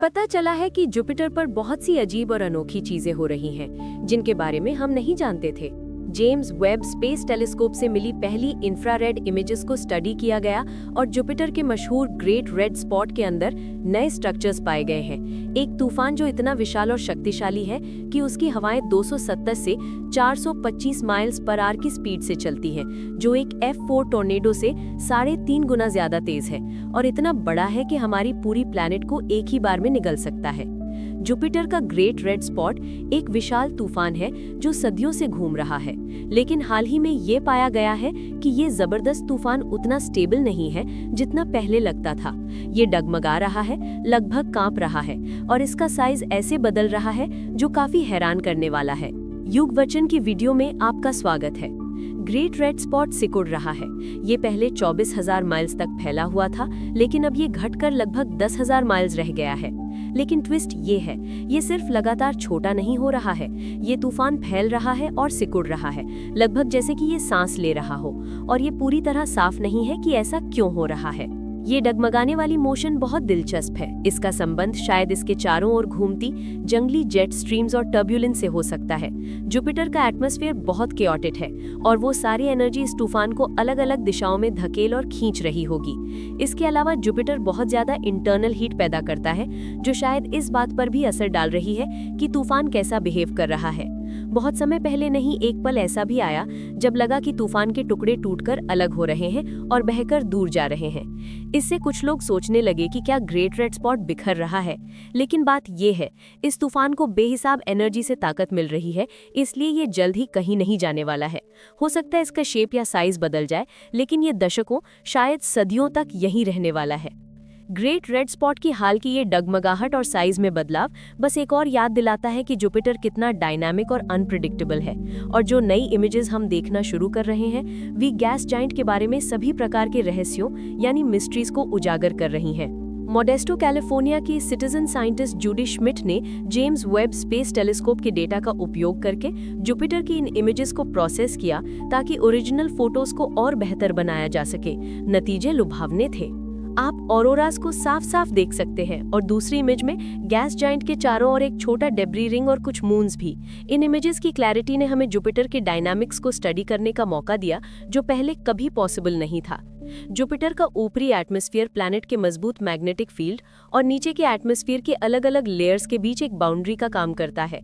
पता चला है कि जुपिटर पर बहुत सी अजीब और अनोखी चीजें हो रही हैं, जिनके बारे में हम नहीं जानते थे। जेम्स वेब स्पेस टेलीस्कोप से मिली पहली इंफ्रारेड इमेजेस को स्टडी किया गया और जुपिटर के मशहूर ग्रेट रेड स्पॉट के अंदर नए स्ट्रक्चर्स पाए गए हैं। एक तूफान जो इतना विशाल और शक्तिशाली है कि उसकी हवाएं 270 से 425 माइल्स पर आवर की स्पीड से चलती हैं, जो एक F4 टोर्नेडो से 3.5 गुना ज्यादा तेज है और इतना बड़ा है कि हमारी पूरी प्लैनेट को एक ही बार में निगल सकता है। जुपिटर का ग्रेट रेड स्पॉट एक विशाल तूफान है जो सदियों से घूम रहा है, लेकिन हाल ही में ये पाया गया है कि ये जबरदस्त तूफान उतना स्टेबल नहीं है जितना पहले लगता था। ये डगमगा रहा है, लगभग कांप रहा है और इसका साइज ऐसे बदल रहा है जो काफी हैरान करने वाला है। युग वचन की वीडियो में आपका स्वागत है। ग्रेट रेड स्पॉट सिकुड़ रहा है। ये पहले 24,000 माइल्स तक फैला हुआ था, लेकिन अब ये घटकर लगभग 10,000 माइल्स रह गया है। लेकिन ट्विस्ट ये है, ये सिर्फ लगातार छोटा नहीं हो रहा है, ये तूफान फैल रहा है और सिकुड़ रहा है, लगभग जैसे कि ये सांस ले रहा हो। और ये पूरी तरह साफ नहीं है कि ऐसा क्यों हो रहा है। ये डगमगाने वाली मोशन बहुत दिलचस्प है। इसका संबंध शायद इसके चारों ओर घूमती जंगली जेट स्ट्रीम्स और टर्ब्यूलेंस से हो सकता है। जुपिटर का एटमॉस्फेयर बहुत केओटिक है और वो सारी एनर्जी इस तूफान को अलग अलग दिशाओं में धकेल और खींच रही होगी। इसके अलावा जुपिटर बहुत ज्यादा इंटरनल हीट पैदा करता है, जो शायद इस बात पर भी असर डाल रही है कि तूफान कैसा बिहेव कर रहा है। बहुत समय पहले नहीं, एक पल ऐसा भी आया जब लगा कि तूफान के टुकड़े टूटकर अलग हो रहे हैं और बहकर दूर जा रहे हैं। इससे कुछ लोग सोचने लगे कि क्या ग्रेट रेड स्पॉट बिखर रहा है, लेकिन बात ये है, इस तूफान को बेहिसाब एनर्जी से ताकत मिल रही है, इसलिए ये जल्द ही कहीं नहीं जाने वाला है। हो सकता है इसका शेप या साइज बदल जाए, लेकिन ये दशकों, शायद सदियों तक यहीं रहने वाला है। ग्रेट रेड स्पॉट की हाल की ये डगमगाहट और साइज में बदलाव बस एक और याद दिलाता है कि जुपिटर कितना डायनामिक और अनप्रिडिक्टेबल है, और जो नई इमेजेस हम देखना शुरू कर रहे हैं वी गैस जाइंट के बारे में सभी प्रकार के रहस्यों यानी मिस्ट्रीज को उजागर कर रही हैं। मोडेस्टो कैलिफोर्निया की सिटीजन साइंटिस्ट जूडी श्मिट ने जेम्स वेब स्पेस टेलीस्कोप के डेटा का उपयोग करके जुपिटर की इन इमेजेस को प्रोसेस किया ताकि ओरिजिनल फोटोज को और बेहतर बनाया जा सके। नतीजे लुभावने थे। आप ऑरोरास को साफ साफ देख सकते हैं और दूसरी इमेज में गैस जाइंट के चारों ओर एक छोटा डेब्री रिंग और कुछ मून्स भी। इन इमेजेस की क्लैरिटी ने हमें जुपिटर के डायनामिक्स को स्टडी करने का मौका दिया, जो पहले कभी पॉसिबल नहीं था। जुपिटर का ऊपरी एटमॉस्फेयर प्लैनेट के मजबूत मैग्नेटिक फील्ड और नीचे के एटमॉस्फेयर के अलग अलग लेयर्स के बीच एक बाउंड्री का काम करता है।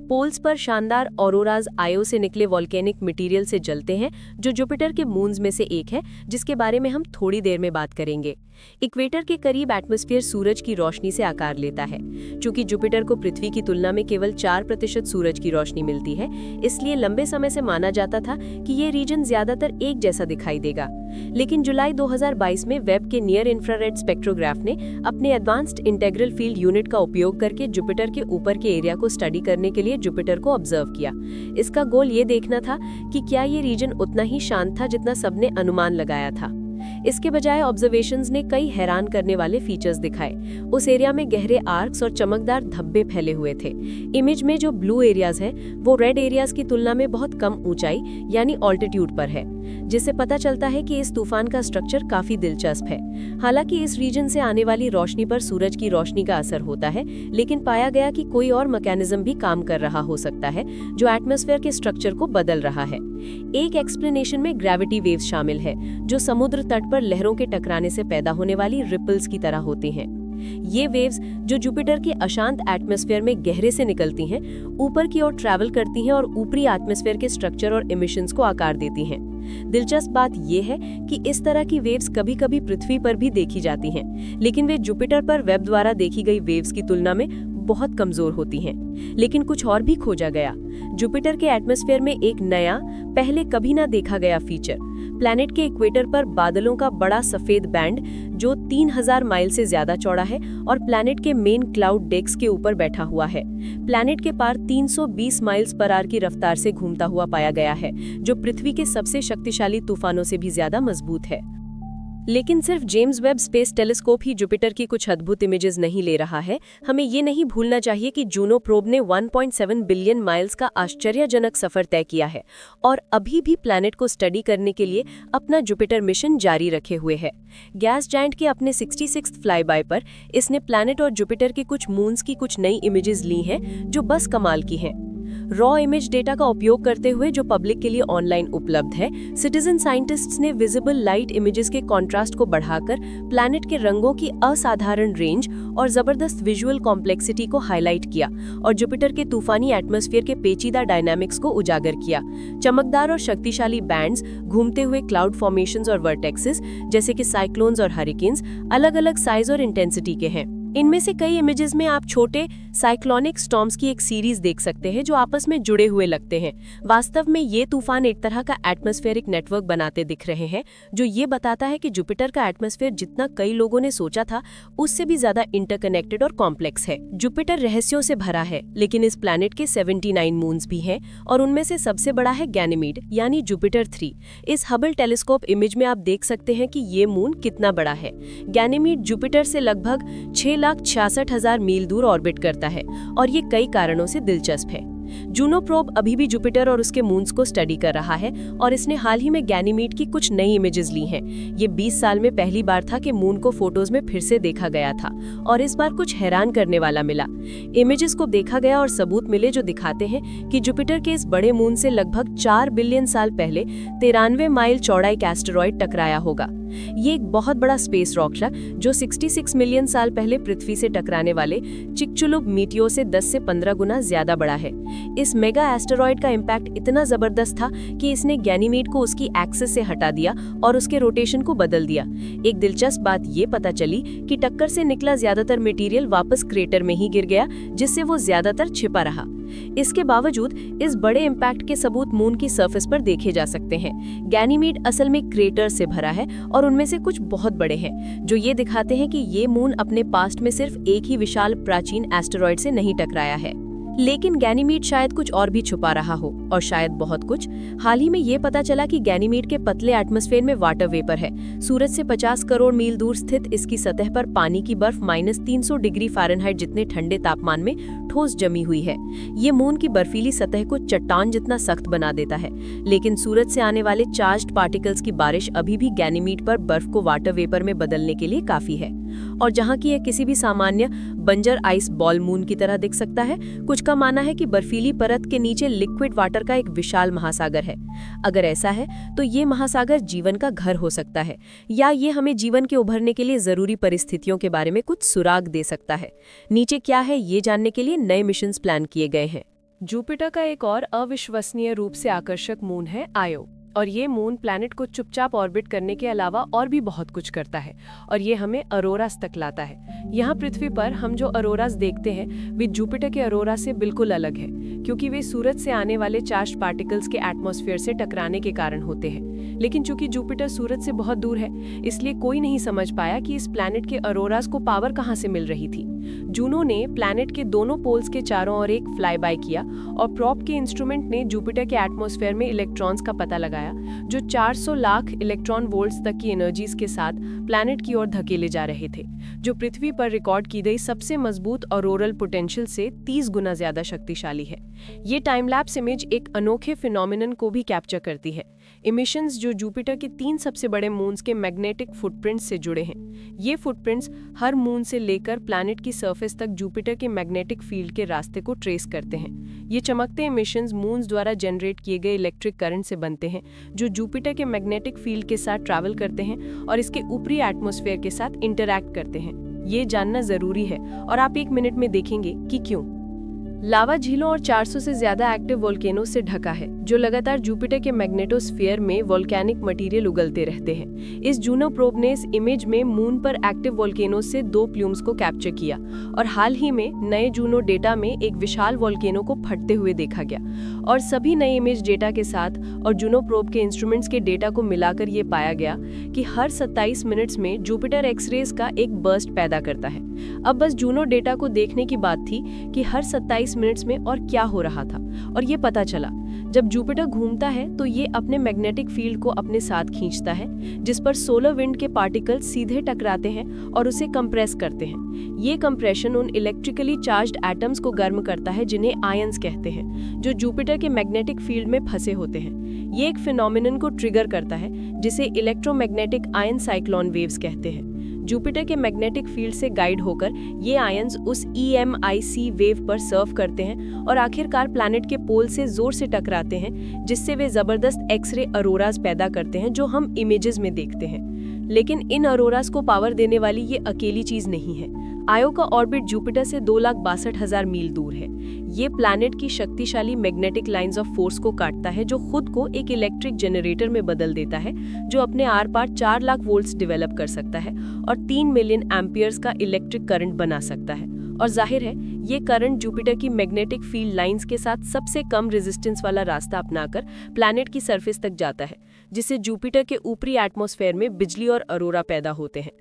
पोल्स पर शानदार ऑरोराज आयो से निकले वॉल्केनिक मटेरियल से जलते हैं, जो जुपिटर के मून्स में से एक है, जिसके बारे में हम थोड़ी देर में बात करेंगे। इक्वेटर के करीब एटमॉस्फेयर सूरज की रोशनी से आकार लेता है। चूंकि जुपिटर को पृथ्वी की तुलना में केवल 4% सूरज की रोशनी मिलती है, इसलिए लंबे समय से माना जाता था कि ये रीजन ज्यादातर एक जैसा दिखाई देगा। लेकिन जुलाई 2022 में वेब के नियर इंफ्रारेड स्पेक्ट्रोग्राफ ने अपने एडवांस्ड इंटीग्रल फील्ड यूनिट का उपयोग करके जुपिटर के ऊपर के एरिया को स्टडी करने के लिए जुपिटर को ऑब्जर्व किया। इसका गोल ये देखना था कि क्या ये रीजन उतना ही शांत था जितना सबने अनुमान लगाया था। इसके बजाय ऑब्जर्वेशंस ने कई हैरान करने वाले फीचर्स दिखाए। उस एरिया में गहरे आर्क्स और चमकदार धब्बे फैले हुए थे। इमेज में जो ब्लू एरियाज हैं, वो रेड एरियाज की तुलना में बहुत कम ऊंचाई यानी ऑल्टीट्यूड पर है, जिससे पता चलता है कि इस तूफान का स्ट्रक्चर काफी दिलचस्प है। हालांकि इस रीजन से आने वाली रोशनी पर सूरज की रोशनी का असर होता है, लेकिन पाया गया कि कोई और मैकेनिज्म भी काम कर रहा हो सकता है जो एटमॉस्फेयर के स्ट्रक्चर को बदल रहा है। एक एक्सप्लेनेशन में ग्रेविटी वेव्स शामिल है, जो समुद्र तट पर लहरों के टकराने से पैदा होने वाली रिपल्स की तरह होती हैं। ये वेव्स, जो जुपिटर के अशांत एटमॉस्फेयर में गहरे से निकलती हैं, ऊपर की ओर ट्रैवल करती हैं और ऊपरी एटमॉस्फेयर के स्ट्रक्चर और इमिशंस को आकार देती हैं। दिलचस्प बात यह है कि इस तरह की वेव्स कभी-कभी पृथ्वी पर भी देखी जाती हैं, लेकिन वे जुपिटर पर वेब द्वारा देखी गई वेव्स की तुलना में बहुत कमजोर होती हैं। लेकिन कुछ और भी खोजा गया। जुपिटर के एटमॉस्फेयर में एक नया, पहले कभी ना देखा गया फीचर, प्लैनेट के इक्वेटर पर बादलों का बड़ा सफेद बैंड जो 3000 माइल से ज्यादा चौड़ा है और प्लैनेट के मेन क्लाउड डेक्स के ऊपर बैठा हुआ है। प्लैनेट के पार 320 माइल्स पर आवर की रफ्तार से घूमता हुआ पाया गया है, जो पृथ्वी के सबसे शक्तिशाली तूफानों से भी ज्यादा मजबूत है। लेकिन सिर्फ जेम्स वेब स्पेस टेलीस्कोप ही जुपिटर की कुछ अद्भुत इमेजेस नहीं ले रहा है। हमें ये नहीं भूलना चाहिए कि जूनो प्रोब ने 1.7 बिलियन माइल्स का आश्चर्यजनक सफर तय किया है और अभी भी प्लैनेट को स्टडी करने के लिए अपना जुपिटर मिशन जारी रखे हुए है। गैस जायंट के अपने 66th फ्लाईबाय पर इसने प्लैनेट और जुपिटर के कुछ मून्स की कुछ नई इमेजेस ली हैं जो बस कमाल की हैं। रॉ इमेज डेटा का उपयोग करते हुए जो पब्लिक के लिए ऑनलाइन उपलब्ध है, सिटीजन साइंटिस्ट्स ने विजिबल लाइट इमेजेस के कॉन्ट्रास्ट को बढ़ाकर प्लैनेट के रंगों की असाधारण रेंज और जबरदस्त विजुअल कॉम्प्लेक्सिटी को हाईलाइट किया और जुपिटर के तूफानी एटमॉस्फेयर के पेचीदा डायनामिक्स को उजागर किया। चमकदार और शक्तिशाली बैंड्स, घूमते हुए क्लाउड फॉर्मेशंस और वर्टेक्सेस जैसे कि साइक्लोन्स और हरिकेन्स अलग-अलग साइज और इंटेंसिटी के हैं। इनमें से कई इमेजेस में आप छोटे साइक्लोनिक स्टॉर्म्स की एक सीरीज देख सकते हैं जो आपस में जुड़े हुए लगते हैं। वास्तव में ये तूफान एक तरह का एटमॉस्फेरिक नेटवर्क बनाते दिख रहे हैं जो ये बताता है कि जुपिटर का एटमॉस्फेयर जितना कई लोगों ने सोचा था उससे भी ज्यादा इंटरकनेक्टेड और कॉम्प्लेक्स है। जुपिटर रहस्यों से भरा है, लेकिन इस प्लैनेट के 79 मून्स भी हैं और उनमें से सबसे बड़ा है गैनीमीड यानी जुपिटर 3। इस हबल टेलीस्कोप इमेज में आप देख सकते हैं कि ये मून कितना बड़ा है। गैनीमीड जुपिटर से लगभग 6,66,000 मील दूर ऑर्बिट करता है और ये कई कारणों से दिलचस्प है। जूनो प्रोब अभी भी जुपिटर और उसके मून्स को स्टडी कर रहा है और इसने हाल ही में गैनीमीड की कुछ नई इमेजेस ली हैं। ये 20 साल में पहली बार था कि मून को फोटोज में फिर से देखा गया था और इस बार कुछ हैरान करने वाला मिला। इमेजेस को देखा गया और सबूत मिले जो दिखाते हैं कि जुपिटर के इस बड़े मून से लगभग 4 बिलियन साल पहले 93 माइल चौड़ा एक एस्टेरॉयड टकराया होगा। ये एक बहुत बड़ा स्पेस रॉक था जो 66 मिलियन साल पहले पृथ्वी से टकराने वाले चिकचुलुप मीटियोर से 10 से 15 गुना ज्यादा बड़ा है। इस मेगा एस्टेरॉयड का इम्पैक्ट इतना जबरदस्त था कि इसने गैनीमीड को उसकी एक्सिस से हटा दिया और उसके रोटेशन को बदल दिया। एक दिलचस्प बात ये पता चली कि टक्कर से निकला ज्यादातर मटेरियल वापस क्रेटर में ही गिर गया, जिससे वो ज्यादातर छिपा रहा। इसके बावजूद इस बड़े इम्पैक्ट के सबूत मून की सरफेस पर देखे जा सकते हैं। गैनीमीड असल में क्रेटर से भरा है और उनमें से कुछ बहुत बड़े हैं जो ये दिखाते हैं कि ये मून अपने पास्ट में सिर्फ एक ही विशाल प्राचीन एस्टेरॉयड से नहीं टकराया है, लेकिन गैनीमीड शायद कुछ और भी छुपा रहा हो और शायद बहुत कुछ। हाल ही में ये पता चला कि गैनीमीड के पतले एटमॉस्फेयर में वाटर वेपर है। सूरज से 50 करोड़ मील दूर स्थित इसकी सतह पर पानी की बर्फ -300 डिग्री फ़ारेनहाइट जितने ठंडे तापमान में ठोस जमी हुई है। ये मून की बर्फीली सतह को चट्टान जितना सख्त बना देता है, लेकिन सूरज से आने वाले चार्ज्ड पार्टिकल्स की बारिश अभी भी गैनीमीड पर बर्फ को वाटर वेपर में बदलने के लिए काफी है। और जहाँ की यह किसी भी सामान्य बंजर आइस बॉल मून की तरह दिख सकता है, कुछ का मानना है कि बर्फीली परत के नीचे लिक्विड वाटर का एक विशाल महासागर है। अगर ऐसा है तो ये महासागर जीवन का घर हो सकता है, या ये हमें जीवन के उभरने के लिए जरूरी परिस्थितियों के बारे में कुछ सुराग दे सकता है। नीचे क्या है ये जानने के लिए नए मिशंस प्लान किए गए हैं। जुपिटर का एक और अविश्वसनीय रूप से आकर्षक मून है आयो, और ये मून प्लैनेट को चुपचाप ऑर्बिट करने के अलावा और भी बहुत कुछ करता है और ये हमें अरोरास तक लाता है। यहाँ पृथ्वी पर हम जो अरोरास देखते हैं वे जुपिटर के अरोरा से बिल्कुल अलग है, क्योंकि वे सूरज से आने वाले चार्ज्ड पार्टिकल्स के एटमॉस्फेयर से टकराने के कारण होते हैं। लेकिन चूंकि जुपिटर सूरज से बहुत दूर है, इसलिए कोई नहीं समझ पाया कि इस प्लैनेट के अरोरास को पावर कहाँ से मिल रही थी। जूनो ने प्लैनेट के दोनों पोल्स के चारों ओर एक फ्लाई बाय किया और प्रोब के इंस्ट्रूमेंट ने जुपिटर के एटमॉस्फेयर में इलेक्ट्रॉन्स का पता लगाया जो 400 लाख इलेक्ट्रॉन वोल्ट्स तक की एनर्जीज के साथ प्लैनेट की ओर धकेले जा रहे थे, जो पृथ्वी पर रिकॉर्ड की गई सबसे मजबूत ऑरोरल पोटेंशियल से 30 गुना ज्यादा शक्तिशाली है। ये टाइम लैप्स इमेज एक अनोखे फिनोमिनन को भी कैप्चर करती है। इमिशंस जो जुपिटर के 3 सबसे बड़े मून्स के मैग्नेटिक फुटप्रिंट्स से जुड़े हैं। ये फुटप्रिंट्स हर मून से लेकर प्लैनेट की सरफेस तक जुपिटर के मैग्नेटिक फील्ड के रास्ते को ट्रेस करते हैं। ये चमकते इमिशंस मून्स द्वारा जनरेट किए गए इलेक्ट्रिक करंट से बनते हैं जो जुपिटर के मैग्नेटिक फील्ड के साथ ट्रैवल करते हैं और इसके ऊपरी एटमॉस्फेयर के साथ इंटरैक्ट करते हैं। ये जानना जरूरी है और आप 1 मिनट में देखेंगे कि क्यों। लावा झीलों और 400 से ज्यादा एक्टिव वोल्केनो से ढका है जो लगातार जुपिटर के मैग्नेटोस्फीयर में वोल्केनिक मटेरियल उगलते रहते हैं। इस जूनो प्रोब ने इस इमेज में मून पर एक्टिव वोल्केनो से 2 प्लूम्स को कैप्चर किया और हाल ही में नए जूनो डेटा में एक विशाल वोल्केनो को फटते हुए देखा गया। और सभी नए इमेज डेटा के साथ और जूनो प्रोब के इंस्ट्रूमेंट्स के डेटा को मिलाकर ये पाया गया कि हर 27 मिनट्स में जुपिटर एक्सरेज का एक बर्स्ट पैदा करता है। अब बस जूनो डेटा को देखने की बात थी कि हर 27 मिनट्स में और क्या हो रहा था, और ये पता चला। जब जुपिटर घूमता है तो ये अपने मैग्नेटिक फील्ड को अपने साथ खींचता है, जिस पर सोलर विंड के पार्टिकल्स सीधे टकराते हैं और उसे कंप्रेस करते हैं। ये कंप्रेशन उन इलेक्ट्रिकली चार्ज्ड एटम्स को गर्म करता है जिन्हें आयंस कहते हैं, जो जुपिटर के मैग्नेटिक फील्ड में फंसे होते हैं। ये एक फिनोमिनन को ट्रिगर करता है जिसे इलेक्ट्रोमैग्नेटिक आयन साइक्लोन वेव्स कहते हैं। जुपिटर के मैग्नेटिक फील्ड से गाइड होकर ये आयंस उस EMIC वेव पर सर्व करते हैं और आखिरकार प्लैनेट के पोल से जोर से टकराते हैं, जिससे वे जबरदस्त एक्सरे अरोरास पैदा करते हैं जो हम इमेजेस में देखते हैं। लेकिन इन अरोरास को पावर देने वाली ये अकेली चीज नहीं है। आयो का ऑर्बिट जुपिटर से 2,62,000 मील दूर है। ये प्लैनेट की शक्तिशाली मैग्नेटिक लाइंस ऑफ फोर्स को काटता है, जो खुद को एक इलेक्ट्रिक जनरेटर में बदल देता है, जो अपने आर पार 4 लाख वोल्ट्स डेवलप कर सकता है और 3 मिलियन एम्पियर्स का इलेक्ट्रिक करंट बना सकता है। और जाहिर है, ये करंट जुपिटर की मैग्नेटिक फील्ड लाइंस के साथ सबसे कम रेजिस्टेंस वाला रास्ता अपनाकर प्लैनेट की सरफेस तक जाता है, जिससे जुपिटर के ऊपरी एटमॉस्फेयर में बिजली और अरोरा पैदा होते हैं।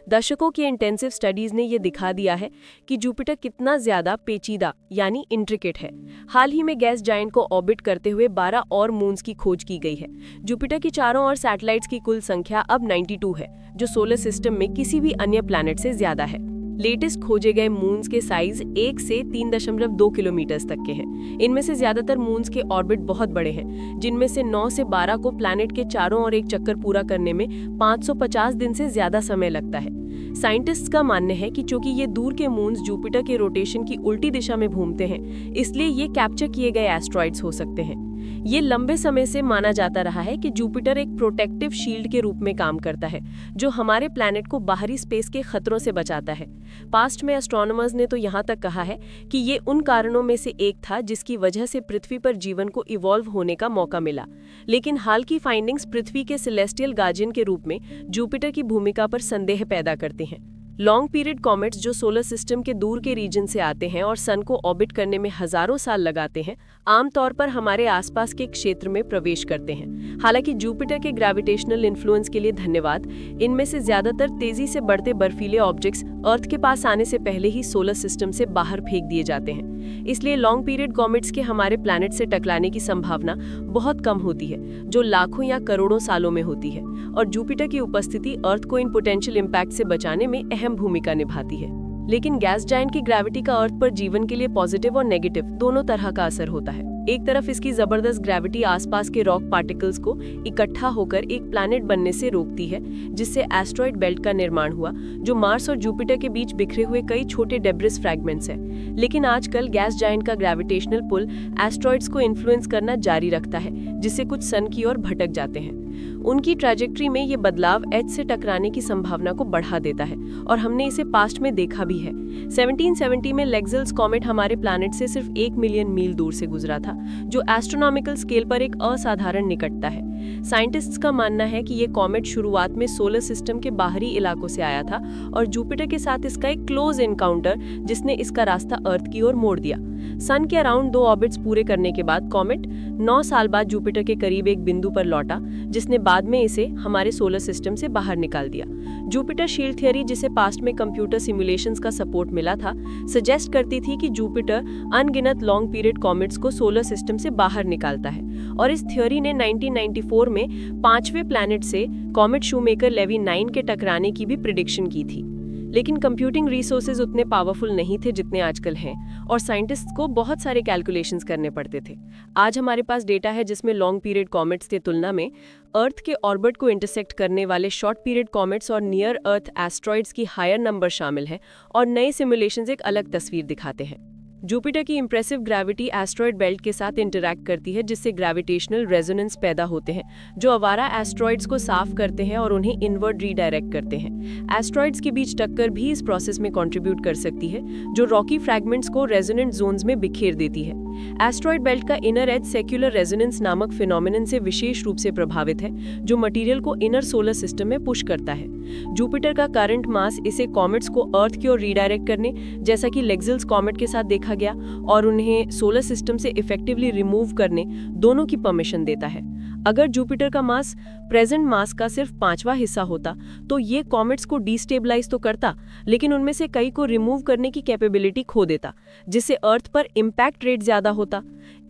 दशकों की इंटेंसिव स्टडीज ने ये दिखा दिया है कि जुपिटर कितना ज्यादा पेचीदा यानी इंट्रिकेट है। हाल ही में गैस जायंट को ऑर्बिट करते हुए 12 और मून्स की खोज की गई है। जुपिटर की चारों ओर सैटेलाइट्स की कुल संख्या अब 92 है, जो सोलर सिस्टम में किसी भी अन्य प्लैनेट से ज्यादा है। लेटेस्ट खोजे गए मून्स के साइज 1 से 3.2 किलोमीटर तक के हैं। इनमें से ज्यादातर मून्स के ऑर्बिट बहुत बड़े हैं, जिनमें से 9 से 12 को प्लैनेट के चारों ओर एक चक्कर पूरा करने में 550 दिन से ज्यादा समय लगता है। साइंटिस्ट्स का मानना है कि चूंकि ये दूर के मून्स जुपिटर के रोटेशन की उल्टी दिशा में घूमते हैं, इसलिए ये कैप्चर किए गए एस्ट्रॉइड्स हो सकते हैं। ये लंबे समय से माना जाता रहा है कि जुपिटर एक प्रोटेक्टिव शील्ड के रूप में काम करता है, जो हमारे प्लैनेट को बाहरी स्पेस के खतरों से बचाता है। पास्ट में एस्ट्रोनॉमर्स ने तो यहाँ तक कहा है कि ये उन कारणों में से एक था जिसकी वजह से पृथ्वी पर जीवन को इवॉल्व होने का मौका मिला। लेकिन हाल की फाइंडिंग्स पृथ्वी के सेलेस्टियल गार्जियन के रूप में जुपिटर की भूमिका पर संदेह पैदा करते हैं। लॉन्ग पीरियड कॉमेट्स, जो सोलर सिस्टम के दूर के रीजन से आते हैं और सन को ऑर्बिट करने में हजारों साल लगाते हैं, आमतौर पर हमारे आसपास के क्षेत्र में प्रवेश करते हैं। हालांकि जुपिटर के ग्रेविटेशनल इन्फ्लुएंस के लिए धन्यवाद, इनमें से ज्यादातर तेजी से बढ़ते बर्फीले ऑब्जेक्ट्स अर्थ के पास आने से पहले ही सोलर सिस्टम से बाहर फेंक दिए जाते हैं। इसलिए लॉन्ग पीरियड कॉमेट्स के हमारे प्लैनेट से टकराने की संभावना बहुत कम होती है, जो लाखों या करोड़ों सालों में होती है। और जुपिटर की उपस्थिति अर्थ को इन पोटेंशियल इम्पैक्ट से बचाने में अहम भूमिका निभाती है। लेकिन गैस जायंट की ग्रेविटी का अर्थ पर जीवन के लिए पॉजिटिव और नेगेटिव दोनों तरह का असर होता है। एक तरफ इसकी जबरदस्त ग्रेविटी आसपास के रॉक पार्टिकल्स को इकट्ठा होकर एक प्लैनेट बनने से रोकती है, जिससे एस्ट्रॉइड बेल्ट का निर्माण हुआ, जो मार्स और जुपिटर के बीच बिखरे हुए कई छोटे डेब्रिस फ्रैगमेंट्स हैं। लेकिन आजकल गैस जायंट का ग्रेविटेशनल पुल एस्ट्रॉइड्स को इन्फ्लुएंस करना जारी रखता है, जिससे कुछ सन की ओर भटक जाते हैं। उनकी ट्रैजेक्टरी में ये बदलाव एच से टकराने की संभावना को बढ़ा देता है, और हमने इसे पास्ट में देखा भी है। 1770 में लेक्सल्स कॉमेट हमारे प्लैनेट से सिर्फ 1 मिलियन मील दूर से गुजरा था, जो एस्ट्रोनॉमिकल स्केल पर एक असाधारण निकटता है। साइंटिस्ट्स का मानना है कि ये कॉमेट शुरुआत में सोलर सिस्टम के बाहरी इलाकों से आया था और जुपिटर के साथ इसका एक क्लोज एनकाउंटर, जिसने इसका रास्ता अर्थ की ओर मोड़ दिया। सन के अराउंड 2 ऑर्बिट्स पूरे करने के बाद कॉमेट 9 साल बाद जुपिटर के करीब एक बिंदु पर लौटा, जिसने बाद में इसे हमारे सोलर सिस्टम से बाहर निकाल दिया। जुपिटर शील्ड थियरी, जिसे पास्ट में कंप्यूटर सिमुलेशंस का सपोर्ट मिला था, सजेस्ट करती थी कि जुपिटर अनगिनत लॉन्ग पीरियड कॉमेट्स को सोलर सिस्टम से बाहर निकालता है। और इस थियरी ने 1994 में 5वें प्लैनेट से कॉमेट शूमेकर-लेवी 9 के टकराने की भी प्रिडिक्शन की थी। लेकिन कंप्यूटिंग रिसोर्सेज उतने पावरफुल नहीं थे जितने आजकल हैं, और साइंटिस्ट्स को बहुत सारे कैलकुलेशंस करने पड़ते थे। आज हमारे पास डेटा है जिसमें लॉन्ग पीरियड कॉमेट्स की तुलना में अर्थ के ऑर्बिट को इंटरसेक्ट करने वाले शॉर्ट पीरियड कॉमेट्स और नियर अर्थ एस्ट्रॉइड्स की हायर नंबर शामिल है, और नए सिमुलेशंस एक अलग तस्वीर दिखाते हैं। जुपिटर की इंप्रेसिव ग्रेविटी एस्ट्रॉइड बेल्ट के साथ इंटरैक्ट करती है, जिससे ग्रेविटेशनल रेजोनेंस पैदा होते हैं, जो आवारा एस्ट्रॉइड्स को साफ करते हैं और उन्हें इनवर्ड रीडायरेक्ट करते हैं। एस्ट्रॉइड्स के बीच टक्कर भी इस प्रोसेस में कंट्रीब्यूट कर सकती है, जो रॉकी फ्रैगमेंट्स को रेजोनेंट जोन्स में बिखेर देती है। एस्ट्रॉइड बेल्ट का इनर एज सेक्युलर रेजोनेंस नामक फिनोमिनन से विशेष रूप से प्रभावित है, जो मटेरियल को इनर सोलर सिस्टम में पुश करता है। जुपिटर का करंट मास इसे कॉमेट्स को अर्थ की ओर रीडायरेक्ट करने, जैसा कि लेक्सल्स कॉमेट के साथ देखा गया, और उन्हें सोलर सिस्टम से इफेक्टिवली रिमूव करने, दोनों की परमिशन देता है। अगर जुपिटर का मास प्रेजेंट मास का सिर्फ 5वां हिस्सा होता तो ये कॉमेट्स को डिस्टेबलाइज तो करता, लेकिन उनमें से कई को रिमूव करने की कैपेबिलिटी खो देता, जिससे अर्थ पर इम्पैक्ट रेट ज्यादा होता।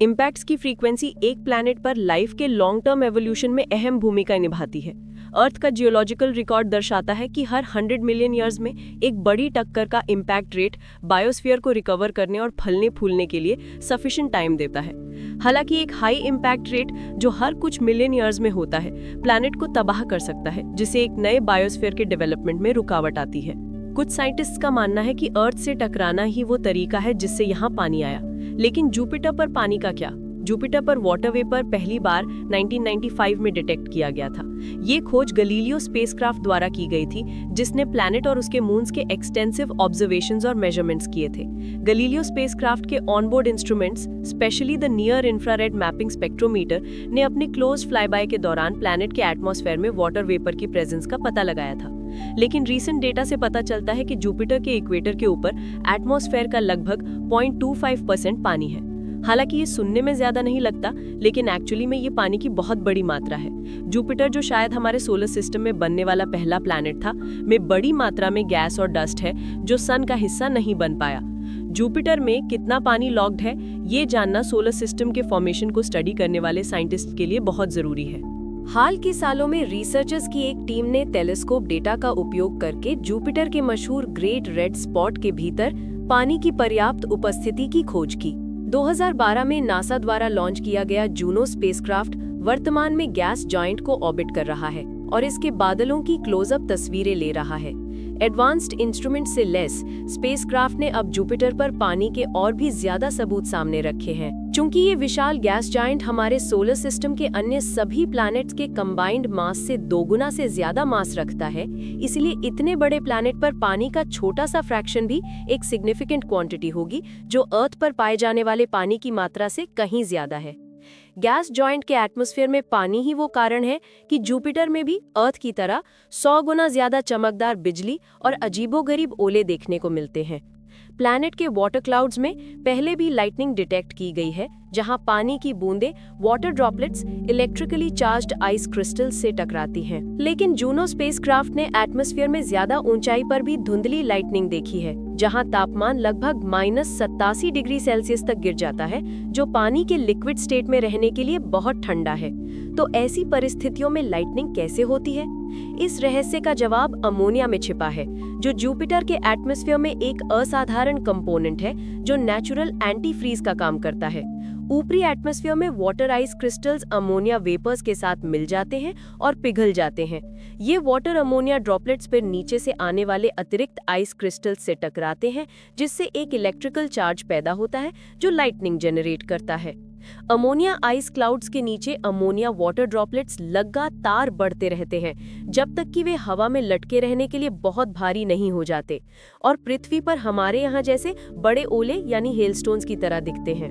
इम्पैक्ट्स की फ्रीक्वेंसी एक प्लैनेट पर लाइफ के लॉन्ग टर्म एवोल्यूशन में अहम भूमिका निभाती है। अर्थ का जियोलॉजिकल रिकॉर्ड दर्शाता है कि हर 100 मिलियन ईयर्स में एक बड़ी टक्कर का इम्पैक्ट रेट बायोस्फीयर को रिकवर करने और फलने फूलने के लिए सफिशिएंट टाइम देता है। हालांकि एक हाई इम्पैक्ट रेट जो हर कुछ मिलियन ईयर्स में होता है प्लैनेट को तबाह कर सकता है, जिससे एक नए बायोस्फीयर के डेवलपमेंट में रुकावट आती है। कुछ साइंटिस्ट्स का मानना है कि अर्थ से टकराना ही वो तरीका है जिससे यहाँ पानी आया। लेकिन जुपिटर पर पानी का क्या? जुपिटर पर वाटर वेपर पहली बार 1995 में डिटेक्ट किया गया था। ये खोज गलीलियो स्पेसक्राफ्ट द्वारा की गई थी, जिसने प्लैनेट और उसके मून्स के एक्सटेंसिव ऑब्जर्वेशंस और मेजरमेंट्स किए थे। गलीलियो स्पेसक्राफ्ट के onboard instruments, specially the near infrared mapping spectrometer, ने अपने क्लोज फ्लाईबाय के दौरान प्लैनेट के एटमॉस्फेयर में वाटर वेपर की प्रेजेंस का पता लगाया था। लेकिन रीसेंट डेटा से पता चलता है कि जुपिटर के इक्वेटर के ऊपर एटमॉस्फेयर का लगभग 0.25% पानी है। हालांकि ये सुनने में ज्यादा नहीं लगता, लेकिन एक्चुअली में ये पानी की बहुत बड़ी मात्रा है। जुपिटर, जो शायद हमारे सोलर सिस्टम में बनने वाला पहला प्लैनेट था, में बड़ी मात्रा में गैस और डस्ट है जो सन का हिस्सा नहीं बन पाया। जुपिटर में कितना पानी लॉक्ड है, ये जानना सोलर सिस्टम के फॉर्मेशन को स्टडी करने वाले साइंटिस्ट के लिए बहुत जरूरी है। हाल के सालों में रिसर्चर्स की एक टीम ने टेलीस्कोप डेटा का उपयोग करके जुपिटर के मशहूर ग्रेट रेड स्पॉट के भीतर पानी की पर्याप्त उपस्थिति की खोज की। 2012 में नासा द्वारा लॉन्च किया गया जूनो स्पेसक्राफ्ट वर्तमान में गैस जॉइंट को ऑर्बिट कर रहा है और इसके बादलों की क्लोजअप तस्वीरें ले रहा है। एडवांस्ड इंस्ट्रूमेंट से लेस स्पेसक्राफ्ट ने अब जुपिटर पर पानी के और भी ज्यादा सबूत सामने रखे हैं। चूंकि ये विशाल गैस जायंट हमारे सोलर सिस्टम के अन्य सभी प्लैनेट्स के कंबाइंड मास से 2 गुना से ज्यादा मास रखता है, इसलिए इतने बड़े प्लैनेट पर पानी का छोटा सा फ्रैक्शन भी एक सिग्निफिकेंट क्वांटिटी होगी, जो अर्थ पर पाए जाने वाले पानी की मात्रा से कहीं ज्यादा है। गैस जॉइंट के एटमॉस्फेयर में पानी ही वो कारण है कि जुपिटर में भी अर्थ की तरह 100 गुना ज्यादा चमकदार बिजली और अजीबोगरीब ओले देखने को मिलते हैं। प्लैनेट के वाटर क्लाउड्स में पहले भी लाइटनिंग डिटेक्ट की गई है, जहां पानी की बूंदें water droplets electrically charged ice crystals से टकराती हैं। लेकिन जूनो स्पेसक्राफ्ट ने एटमॉस्फेयर में ज्यादा ऊंचाई पर भी धुंधली लाइटनिंग देखी है, जहां तापमान लगभग -87 डिग्री सेल्सियस तक गिर जाता है, जो पानी के लिक्विड स्टेट में रहने के लिए बहुत ठंडा है। तो ऐसी परिस्थितियों में लाइटनिंग कैसे होती है? इस रहस्य का जवाब अमोनिया में छिपा है, जो जुपिटर के एटमॉस्फेयर में एक असाधारण कंपोनेंट है जो नेचुरल एंटी फ्रीज का काम करता है। ऊपरी एटमॉस्फेयर में water ice crystals ammonia vapours के साथ मिल जाते हैं और पिघल जाते हैं। ये वाटर अमोनिया ड्रॉपलेट्स फिर नीचे से आने वाले अतिरिक्त आइस क्रिस्टल्स से टकराते हैं, जिससे एक इलेक्ट्रिकल चार्ज पैदा होता है जो लाइटनिंग जनरेट करता है। अमोनिया आइस क्लाउड्स के नीचे अमोनिया वाटर ड्रॉपलेट्स लगातार बढ़ते रहते हैं जब तक कि वे हवा में लटके रहने के लिए बहुत भारी नहीं हो जाते और पृथ्वी पर हमारे यहाँ जैसे बड़े ओले यानी हेलस्टोन्स की तरह दिखते हैं।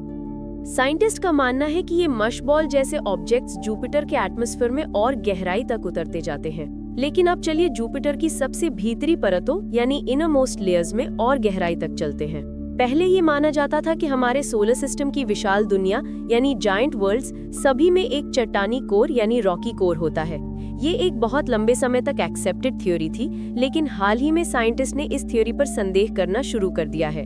साइंटिस्ट का मानना है कि ये मशबॉल जैसे ऑब्जेक्ट्स जुपिटर के एटमॉस्फेयर में और गहराई तक उतरते जाते हैं। लेकिन अब चलिए जुपिटर की सबसे भीतरी परतों यानी इनरमोस्ट लेयर्स में और गहराई तक चलते हैं। पहले ये माना जाता था कि हमारे सोलर सिस्टम की विशाल दुनिया यानी जायंट वर्ल्ड्स सभी में एक चट्टानी कोर यानी रॉकी कोर होता है। ये एक बहुत लंबे समय तक एक्सेप्टेड थ्योरी थी, लेकिन हाल ही में साइंटिस्ट ने इस थ्योरी पर संदेह करना शुरू कर दिया है।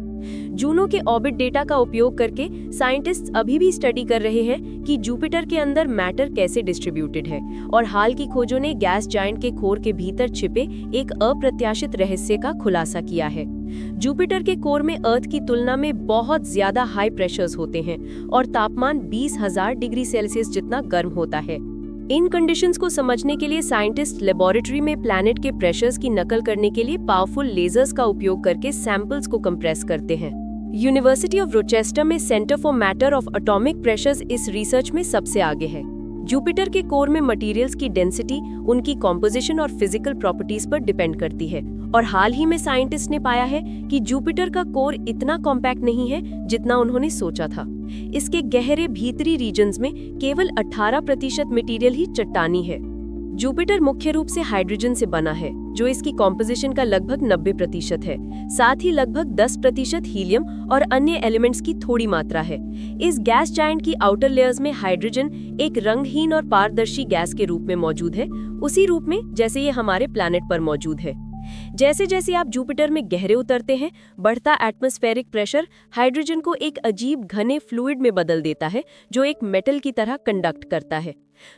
जूनो के ऑर्बिट डेटा का उपयोग करके साइंटिस्ट्स अभी भी स्टडी कर रहे हैं कि जुपिटर के अंदर मैटर कैसे डिस्ट्रीब्यूटेड है, और हाल की खोजों ने गैस जायंट के कोर के भीतर छिपे एक अप्रत्याशित रहस्य का खुलासा किया है। जुपिटर के कोर में अर्थ की तुलना में बहुत ज्यादा हाई प्रेशर्स होते हैं और तापमान 20,000 डिग्री सेल्सियस जितना गर्म होता है। इन कंडीशंस को समझने के लिए साइंटिस्ट लेबोरेटरी में प्लैनेट के प्रेशर्स की नकल करने के लिए पावरफुल लेजर्स का उपयोग करके सैंपल्स को कंप्रेस करते हैं। यूनिवर्सिटी ऑफ रोचेस्टर में centre for matter of atomic pressures इस रिसर्च में सबसे आगे है। जुपिटर के कोर में मटेरियल्स की डेंसिटी उनकी कॉम्पोजिशन और फिजिकल प्रॉपर्टीज पर डिपेंड करती है, और हाल ही में साइंटिस्ट ने पाया है कि जुपिटर का कोर इतना कॉम्पैक्ट नहीं है जितना उन्होंने सोचा था। इसके गहरे भीतरी रीजन्स में केवल 18% मटेरियल ही चट्टानी है। जुपिटर मुख्य रूप से हाइड्रोजन से बना है, जो इसकी कॉम्पोजिशन का लगभग 90% है। साथ ही लगभग 10% हीलियम और अन्य एलिमेंट्स की थोड़ी मात्रा है। इस गैस जायंट की आउटर लेयर्स में हाइड्रोजन एक रंगहीन और पारदर्शी गैस के रूप में मौजूद है, उसी रूप में जैसे ये हमारे प्लैनेट पर मौजूद है। जैसे जैसे आप जुपिटर में गहरे उतरते हैं, बढ़ता एटमॉस्फेरिक प्रेशर हाइड्रोजन को एक अजीब घने फ्लूइड में बदल देता है, जो एक मेटल की तरह कंडक्ट करता है।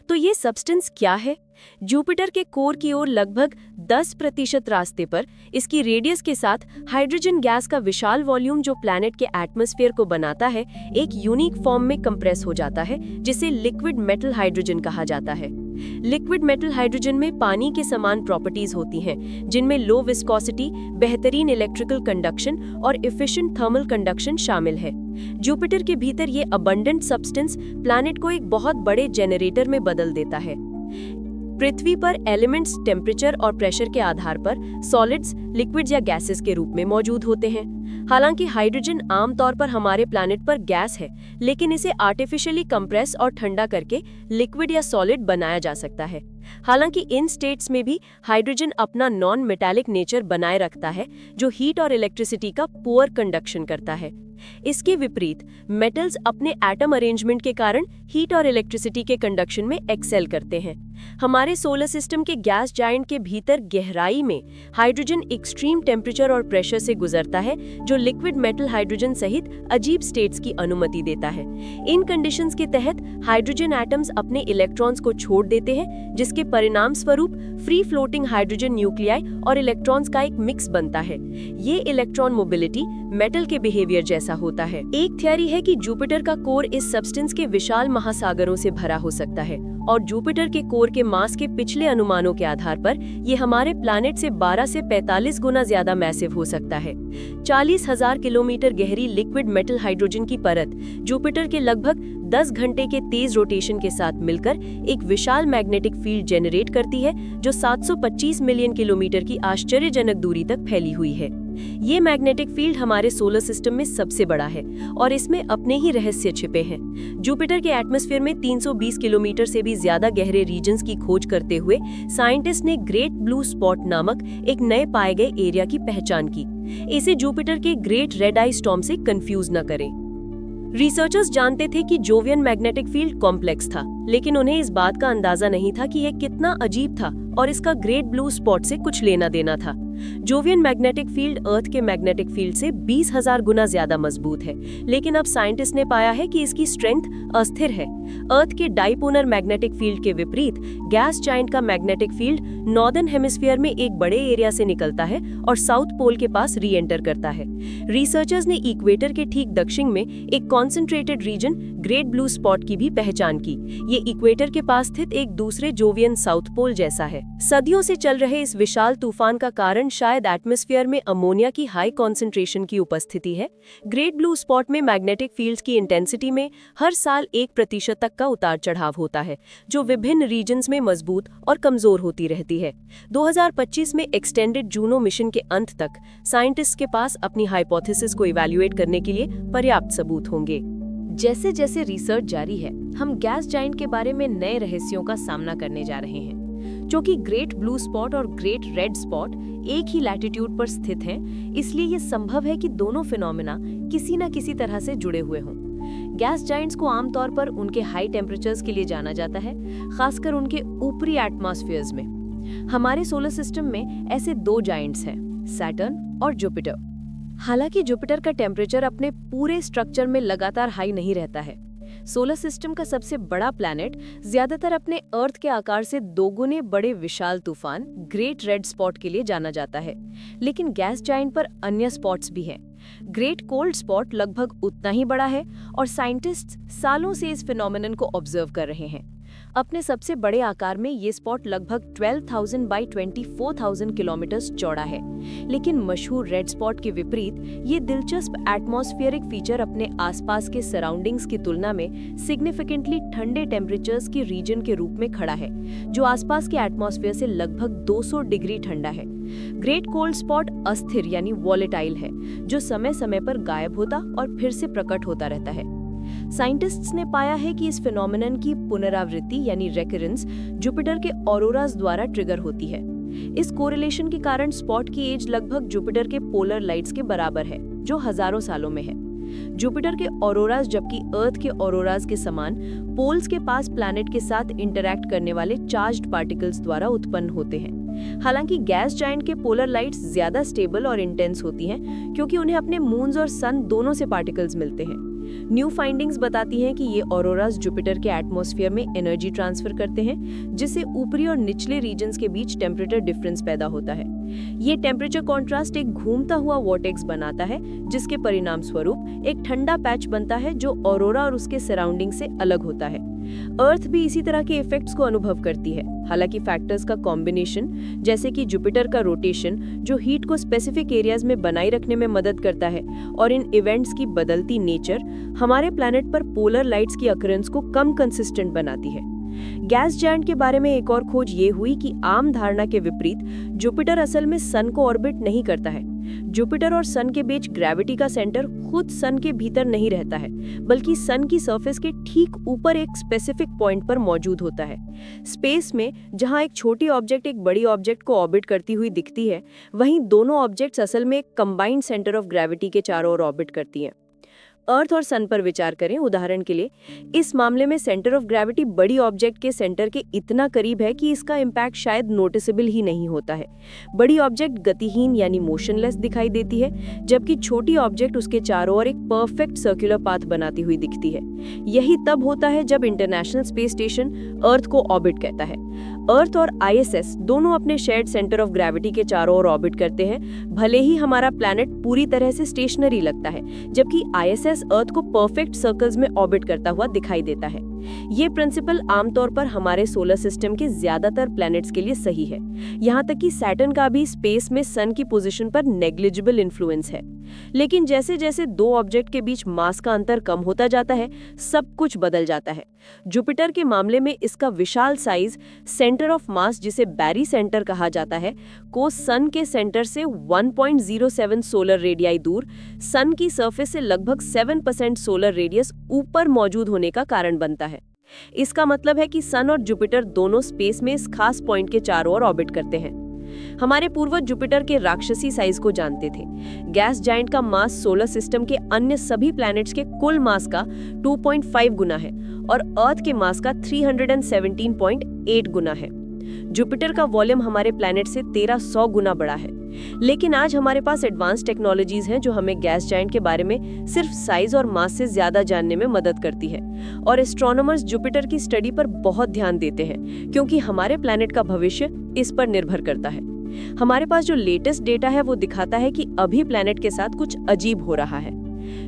तो ये सब्सटेंस क्या है? जुपिटर के कोर की ओर लगभग 10% रास्ते पर इसकी रेडियस के साथ हाइड्रोजन गैस का विशाल वॉल्यूम, जो प्लैनेट के एटमॉस्फेयर को बनाता है, एक यूनिक फॉर्म में कंप्रेस हो जाता है, जिसे लिक्विड मेटल हाइड्रोजन कहा जाता है। लिक्विड मेटल हाइड्रोजन में पानी के समान प्रॉपर्टीज होती हैं, जिनमें लो विस्कोसिटी, बेहतरीन इलेक्ट्रिकल कंडक्शन और एफिशिएंट थर्मल कंडक्शन शामिल है। जुपिटर के भीतर ये अबंडेंट सब्सटेंस प्लैनेट को एक बहुत बड़े जेनरेटर में बदल देता है। पृथ्वी पर एलिमेंट्स टेम्परेचर और प्रेशर के आधार पर सॉलिड्स, लिक्विड्स या गैसेस के रूप में मौजूद होते हैं। हालांकि हाइड्रोजन आमतौर पर हमारे प्लैनेट पर गैस है, लेकिन इसे आर्टिफिशियली कंप्रेस और ठंडा करके लिक्विड या सॉलिड बनाया जा सकता है। हालांकि इन स्टेट्स में भी हाइड्रोजन अपना नॉन मेटालिक नेचर बनाए रखता है, जो हीट और इलेक्ट्रिसिटी का पुअर कंडक्शन करता है। इसके विपरीत मेटल्स अपने एटम अरेंजमेंट के कारण हीट और इलेक्ट्रिसिटी के कंडक्शन में एक्सेल करते हैं। हमारे सोलर सिस्टम के गैस जायंट के भीतर गहराई में हाइड्रोजन एक्सट्रीम टेम्परेचर और प्रेशर से गुजरता है, जो लिक्विड मेटल हाइड्रोजन सहित अजीब स्टेट्स की अनुमति देता है। इन कंडीशंस के तहत हाइड्रोजन एटम्स अपने इलेक्ट्रॉन्स को छोड़ देते हैं, जिसके परिणाम स्वरूप फ्री फ्लोटिंग हाइड्रोजन न्यूक्लियाई और इलेक्ट्रॉन्स का एक मिक्स बनता है। ये इलेक्ट्रॉन मोबिलिटी मेटल के बिहेवियर जैसा होता है। एक थियरी है कि जुपिटर का कोर इस सब्सटेंस के विशाल महासागरों से भरा हो सकता है, और जुपिटर के कोर के मास के पिछले अनुमानों के आधार पर ये हमारे प्लैनेट से 12 से 45 गुना ज्यादा मैसिव हो सकता है। 40,000 किलोमीटर गहरी लिक्विड मेटल हाइड्रोजन की परत जुपिटर के लगभग 10 घंटे के तेज रोटेशन के साथ मिलकर एक विशाल मैग्नेटिक फील्ड जेनरेट करती है, जो 725 मिलियन किलोमीटर की आश्चर्यजनक दूरी तक फैली हुई है। ये मैग्नेटिक फील्ड हमारे सोलर सिस्टम में सबसे बड़ा है और इसमें अपने ही रहस्य छिपे हैं। जुपिटर के एटमॉस्फेयर में 320 किलोमीटर से भी ज्यादा गहरे रीजन्स की खोज करते हुए साइंटिस्ट ने ग्रेट ब्लू स्पॉट नामक एक नए पाए गए एरिया की पहचान की। इसे जुपिटर के ग्रेट रेड आई स्टॉर्म से कंफ्यूज न करें। रिसर्चर्स जानते थे कि जोवियन मैग्नेटिक फील्ड कॉम्प्लेक्स था, लेकिन उन्हें इस बात का अंदाजा नहीं था कि यह कितना अजीब था और इसका ग्रेट ब्लू स्पॉट से कुछ लेना देना था। जोवियन मैग्नेटिक फील्ड अर्थ के मैग्नेटिक फील्ड से 20,000 गुना ज्यादा मजबूत है, लेकिन अब साइंटिस्ट ने पाया है कि इसकी स्ट्रेंथ अस्थिर है। अर्थ के डाइपोलर मैग्नेटिक फील्ड के विपरीत गैस जायंट का मैग्नेटिक फील्ड नॉर्दर्न हेमिस्फीयर में एक बड़े एरिया से निकलता है और साउथ पोल के पास री एंटर करता है। रिसर्चर्स ने इक्वेटर के ठीक दक्षिण में एक concentrated region great blue spot की भी पहचान की। ये इक्वेटर के पास स्थित एक दूसरे जोवियन साउथ पोल जैसा है। सदियों से चल रहे इस विशाल तूफान का कारण शायद एटमॉस्फेयर में अमोनिया की हाई कॉन्सेंट्रेशन की उपस्थिति है। ग्रेट ब्लू स्पॉट में मैग्नेटिक फील्ड्स की इंटेंसिटी में हर साल 1% तक का उतार चढ़ाव होता है, जो विभिन्न रीजन्स में मजबूत और कमजोर होती रहती है। 2025 में एक्सटेंडेड जूनो मिशन के अंत तक साइंटिस्ट के पास अपनी हाइपोथेसिस को इवैल्यूएट करने के लिए पर्याप्त सबूत होंगे। जैसे जैसे रिसर्च जारी है, हम गैस जायंट के बारे में नए रहस्यों का सामना करने जा रहे हैं। क्योंकि ग्रेट ब्लू स्पॉट और ग्रेट रेड स्पॉट एक ही लैटिट्यूड पर स्थित हैं, इसलिए ये संभव है कि दोनों फिनोमेना किसी न किसी तरह से जुड़े हुए हों। गैस जायंट्स को आमतौर पर उनके हाई टेम्परेचर्स के लिए जाना जाता है, खासकर उनके ऊपरी एटमॉस्फेयर्स में। हमारे सोलर सिस्टम में ऐसे 2 जायंट्स हैं, सैटर्न और जुपिटर। हालांकि जुपिटर का टेम्परेचर अपने पूरे स्ट्रक्चर में लगातार हाई नहीं रहता है। सोलर सिस्टम का सबसे बड़ा प्लैनेट ज्यादातर अपने अर्थ के आकार से 2 गुने बड़े विशाल तूफान ग्रेट रेड स्पॉट के लिए जाना जाता है। लेकिन गैस जायंट पर अन्य स्पॉट्स भी हैं। ग्रेट कोल्ड स्पॉट लगभग उतना ही बड़ा है और साइंटिस्ट्स सालों से इस फिनोमेनन को ऑब्जर्व कर रहे हैं। अपने सबसे बड़े आकार में ये स्पॉट लगभग 12,000 बाई 24,000 किलोमीटर्स चौड़ा है। लेकिन मशहूर रेड स्पॉट के विपरीत ये दिलचस्प एटमॉस्फेरिक फीचर अपने आसपास के सराउंडिंग्स की तुलना में सिग्निफिकेंटली ठंडे टेम्परेचर्स के रीजन के रूप में खड़ा है, जो आसपास के एटमॉस्फेयर से लगभग 200 डिग्री ठंडा है। ग्रेट कोल्ड स्पॉट अस्थिर यानी वॉलेटाइल है, जो समय समय पर गायब होता और फिर से प्रकट होता रहता है। साइंटिस्ट्स ने पाया है कि इस फिनोमेनन की पुनरावृत्ति यानी रेकरेंस जुपिटर के ऑरोरास द्वारा ट्रिगर होती है। इस कोरिलेशन के कारण स्पॉट की एज लगभग जुपिटर के पोलर लाइट्स के बराबर है, जो हजारों सालों में है। जुपिटर के ऑरोरास जबकि अर्थ के ऑरोरास के समान पोल्स के पास प्लैनेट के साथ इंटरैक्ट करने वाले चार्ज्ड पार्टिकल्स द्वारा उत्पन्न होते हैं। हालांकि गैस जायंट के पोलर लाइट्स ज्यादा स्टेबल और इंटेंस होती हैं क्योंकि उन्हें अपने मून्स और सन दोनों से पार्टिकल्स मिलते हैं। न्यू फाइंडिंग्स बताती हैं कि ये ऑरोरास जुपिटर के एटमॉस्फेयर में एनर्जी ट्रांसफर करते हैं, जिससे ऊपरी और निचले रीजन्स के बीच टेम्परेचर डिफरेंस पैदा होता है। ये टेम्परेचर कॉन्ट्रास्ट एक घूमता हुआ वॉर्टेक्स बनाता है, जिसके परिणाम स्वरूप एक ठंडा पैच बनता है जो ऑरोरा और उसके सराउंडिंग से अलग होता है। अर्थ भी इसी तरह के इफेक्ट्स को अनुभव करती है। हालांकि फैक्टर्स का कॉम्बिनेशन, जैसे कि जुपिटर का रोटेशन जो हीट को स्पेसिफिक एरियाज में बनाए रखने में मदद करता है, और इन इवेंट्स की बदलती नेचर हमारे प्लैनेट पर पोलर लाइट्स की अकरेंस को कम कंसिस्टेंट बनाती है। गैस जायंट के बारे में एक और खोज ये हुई कि आम धारणा के विपरीत जुपिटर असल में सन को ऑर्बिट नहीं करता है। जुपिटर और सन के बीच ग्रेविटी का सेंटर खुद सन के भीतर नहीं रहता है, बल्कि सन की सरफेस के ठीक ऊपर एक स्पेसिफिक पॉइंट पर मौजूद होता है। स्पेस में जहां एक छोटी ऑब्जेक्ट एक बड़ी ऑब्जेक्ट को ऑर्बिट करती हुई दिखती है, वहीं दोनों ऑब्जेक्ट्स असल में एक कंबाइंड सेंटर ऑफ ग्रेविटी के चारों ओर ऑर्बिट करती हैं। अर्थ और सन पर विचार करें उदाहरण के लिए, इस मामले में सेंटर ऑफ ग्रेविटी बड़ी ऑब्जेक्ट के सेंटर के इतना करीब है कि इसका इम्पैक्ट शायद नोटिसेबल ही नहीं होता है। बड़ी ऑब्जेक्ट गतिहीन यानी मोशनलेस दिखाई देती है, जबकि छोटी ऑब्जेक्ट उसके चारों ओर एक परफेक्ट सर्कुलर पाथ बनाती हुई दिखती है। यही तब होता है जब इंटरनेशनल स्पेस स्टेशन अर्थ को ऑर्बिट कहता है। अर्थ और ISS दोनों अपने शेयर्ड सेंटर ऑफ ग्रेविटी के चारों ओर ऑर्बिट करते हैं, भले ही हमारा प्लैनेट पूरी तरह से स्टेशनरी लगता है, जबकि ISS अर्थ को परफेक्ट सर्कल्स में ऑर्बिट करता हुआ दिखाई देता है। ये प्रिंसिपल आमतौर पर हमारे सोलर सिस्टम के ज्यादातर प्लैनेट्स के लिए सही है। यहाँ तक कि सैटर्न का भी स्पेस में सन की पोजीशन पर नेग्लिजिबल इन्फ्लुएंस है। लेकिन जैसे जैसे दो ऑब्जेक्ट के बीच मास का अंतर कम होता जाता है, सब कुछ बदल जाता है। जुपिटर के मामले में इसका विशाल साइज, सेंटर ऑफ मास जिसे बैरी सेंटर कहा जाता है, को सन के सेंटर से 1.07 सोलर रेडियाई दूर, सन की सरफेस से लगभग 7% सोलर रेडियस ऊपर मौजूद होने का कारण बनता है। इसका मतलब है कि सन और जुपिटर दोनों स्पेस में इस खास पॉइंट के चारों ओर ऑर्बिट करते हैं। हमारे पूर्वज जुपिटर के राक्षसी साइज को जानते थे। गैस जायंट का मास सोलर सिस्टम के अन्य सभी प्लैनेट्स के कुल मास का 2.5 गुना है और अर्थ के मास का 317.8 गुना है। जुपिटर का वॉल्यूम हमारे प्लैनेट से 1300 गुना बड़ा है। लेकिन आज हमारे पास एडवांस टेक्नोलॉजीज हैं जो हमें गैस जायंट के बारे में सिर्फ साइज और मास से ज्यादा जानने में मदद करती है। और एस्ट्रोनॉमर्स जुपिटर की स्टडी पर बहुत ध्यान देते हैं, क्योंकि हमारे प्लैनेट का भविष्य इस पर निर्भर करता है। हमारे पास जो लेटेस्ट डेटा है वो दिखाता है कि अभी प्लैनेट के साथ कुछ अजीब हो रहा है।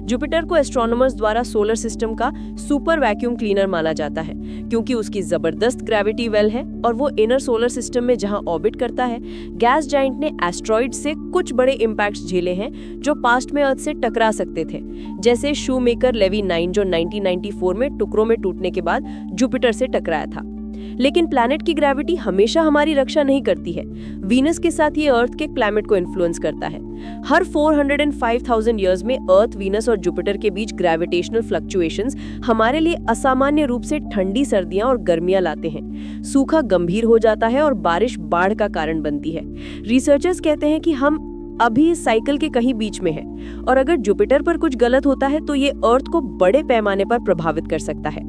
जुपिटर को एस्ट्रोनॉमर्स द्वारा सोलर सिस्टम का सुपर वैक्यूम क्लीनर माना जाता है, क्योंकि उसकी जबरदस्त ग्रेविटी वेल है और वो इनर सोलर सिस्टम में जहां ऑर्बिट करता है। गैस जायंट ने एस्ट्रॉइड से कुछ बड़े इम्पैक्ट्स झेले हैं जो पास्ट में अर्थ से टकरा सकते थे, जैसे शूमेकर लेवी 9 जो 1994 में टुकड़ों में टूटने के बाद जुपिटर से टकराया था। लेकिन प्लैनेट की ग्रेविटी हमेशा हमारी रक्षा नहीं करती है। वीनस के साथ ये अर्थ के क्लाइमेट को इन्फ्लुएंस करता है। हर 405,000 ईयर्स में अर्थ, वीनस और जुपिटर के बीच ग्रेविटेशनल फ्लक्चुएशंस हमारे लिए असामान्य रूप से ठंडी सर्दियां और गर्मियां लाते हैं। सूखा गंभीर हो जाता है और बारिश बाढ़ का कारण बनती है। रिसर्चर्स कहते हैं कि हम अभी इस साइकिल के कहीं बीच में हैं, और अगर जुपिटर पर कुछ गलत होता है तो ये अर्थ को बड़े पैमाने पर प्रभावित कर सकता है।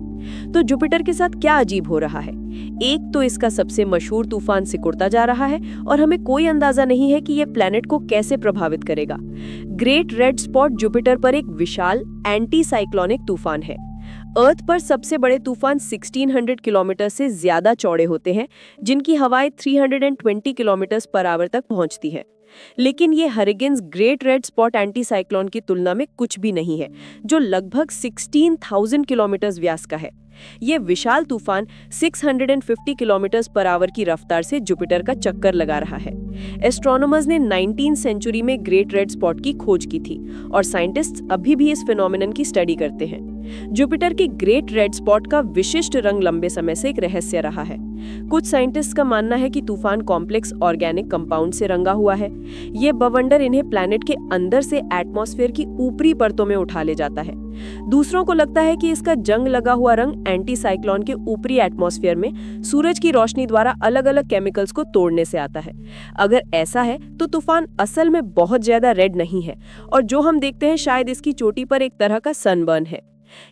तो जुपिटर के साथ क्या अजीब हो रहा है? एक तो इसका सबसे मशहूर तूफान सिकुड़ता जा रहा है और हमें कोई अंदाजा नहीं है कि यह प्लैनेट को कैसे प्रभावित करेगा। ग्रेट रेड स्पॉट जुपिटर पर एक विशाल एंटी साइक्लोनिक तूफान है। अर्थ पर सबसे बड़े तूफान 1600 किलोमीटर से ज्यादा चौड़े होते हैं, जिनकी हवाएं 320 किलोमीटर पर आवर तक पहुंचती है। लेकिन ये hurricanes great red spot anti cyclone की तुलना में कुछ भी नहीं है, जो लगभग 16,000 किलोमीटर व्यास का है। ये विशाल तूफान 650 किलोमीटर पर आवर की रफ्तार से जुपिटर का चक्कर लगा रहा है। एस्ट्रोनॉमर्स ने 19वीं सेंचुरी में ग्रेट रेड स्पॉट की खोज की थी और साइंटिस्ट्स अभी भी इस फिनोमेनन की स्टडी करते हैं। जुपिटर के ग्रेट रेड स्पॉट का विशिष्ट रंग लंबे समय से एक रहस्य रहा है। कुछ साइंटिस्ट का मानना है कि तूफान कॉम्प्लेक्स ऑर्गेनिक कंपाउंड से रंगा हुआ है। ये बवंडर इन्हें प्लैनेट के अंदर से एटमॉस्फेयर की ऊपरी परतों में उठा ले जाता है। दूसरों को लगता है कि इसका जंग लगा हुआ रंग एंटी साइक्लोन के ऊपरी एटमॉस्फेयर में सूरज की रोशनी द्वारा अलग अलग केमिकल्स को तोड़ने से आता है। अगर ऐसा है तो तूफान असल में बहुत ज्यादा रेड नहीं है और जो हम देखते हैं शायद इसकी चोटी पर एक तरह का सनबर्न है।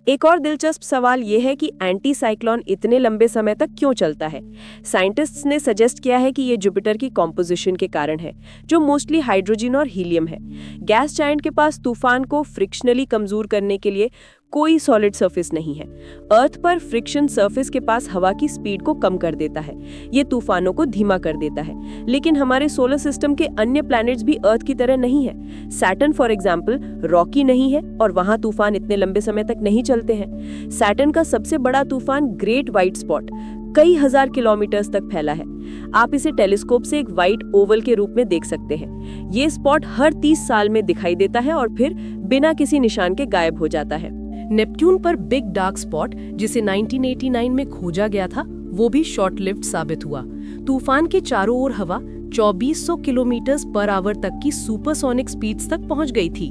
एक और दिलचस्प सवाल यह है कि एंटी साइक्लोन इतने लंबे समय तक क्यों चलता है। साइंटिस्ट्स ने सजेस्ट किया है कि ये जुपिटर की कॉम्पोजिशन के कारण है, जो मोस्टली हाइड्रोजन और हीलियम है। गैस जायंट के पास तूफान को फ्रिक्शनली कमजोर करने के लिए कोई सॉलिड सरफेस नहीं है। अर्थ पर फ्रिक्शन सरफेस के पास हवा की स्पीड को कम कर देता है। ये तूफानों को धीमा कर देता है। लेकिन हमारे सोलर सिस्टम के अन्य प्लैनेट्स भी अर्थ की तरह नहीं है। सैटर्न फॉर एग्जांपल रॉकी नहीं है और वहां तूफान इतने लंबे समय तक नहीं चलते हैं। सैटर्न का सबसे बड़ा तूफान ग्रेट व्हाइट स्पॉट कई हजार किलोमीटर्स तक फैला है। आप इसे टेलीस्कोप से एक व्हाइट ओवल के रूप में देख सकते हैं। ये स्पॉट हर 30 साल में दिखाई देता है और फिर बिना किसी निशान के गायब हो जाता है। नेपट्यून पर बिग डार्क स्पॉट, जिसे 1989 में खोजा गया था, वो भी शॉर्ट लिव्ड साबित हुआ। तूफान के चारों ओर हवा 2400 किलोमीटर पर आवर तक की सुपरसोनिक स्पीड्स तक पहुंच गई थी।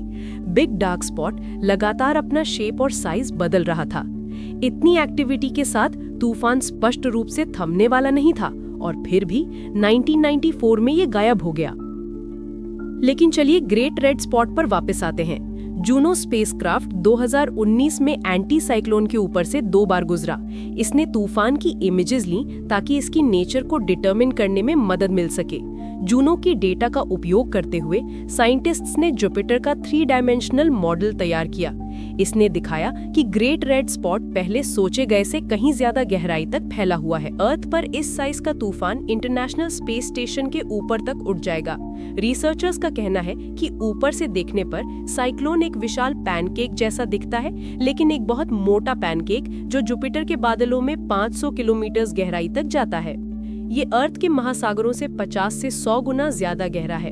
बिग डार्क स्पॉट लगातार अपना शेप और साइज बदल रहा था। इतनी एक्टिविटी के साथ तूफान स्पष्ट रूप से थमने वाला नहीं था और फिर भी 1994 में ये गायब हो गया। लेकिन चलिए ग्रेट रेड स्पॉट पर वापस आते हैं। जूनो स्पेसक्राफ्ट 2019 में एंटी साइक्लोन के ऊपर से 2 बार गुजरा। इसने तूफान की इमेजेस ली ताकि इसकी नेचर को डिटरमिन करने में मदद मिल सके। जूनो की डेटा का उपयोग करते हुए साइंटिस्ट्स ने जुपिटर का 3 डायमेंशनल मॉडल तैयार किया। इसने दिखाया कि ग्रेट रेड स्पॉट पहले सोचे गए से कहीं ज्यादा गहराई तक फैला हुआ है। अर्थ पर इस साइज का तूफान इंटरनेशनल स्पेस स्टेशन के ऊपर तक उठ जाएगा। रिसर्चर्स का कहना है कि ऊपर से देखने पर साइक्लोन एक विशाल पैनकेक जैसा दिखता है, लेकिन एक बहुत मोटा पैनकेक जो जुपिटर के बादलों में 500 किलोमीटर गहराई तक जाता है। ये अर्थ के महासागरों से 50 से 100 गुना ज्यादा गहरा है।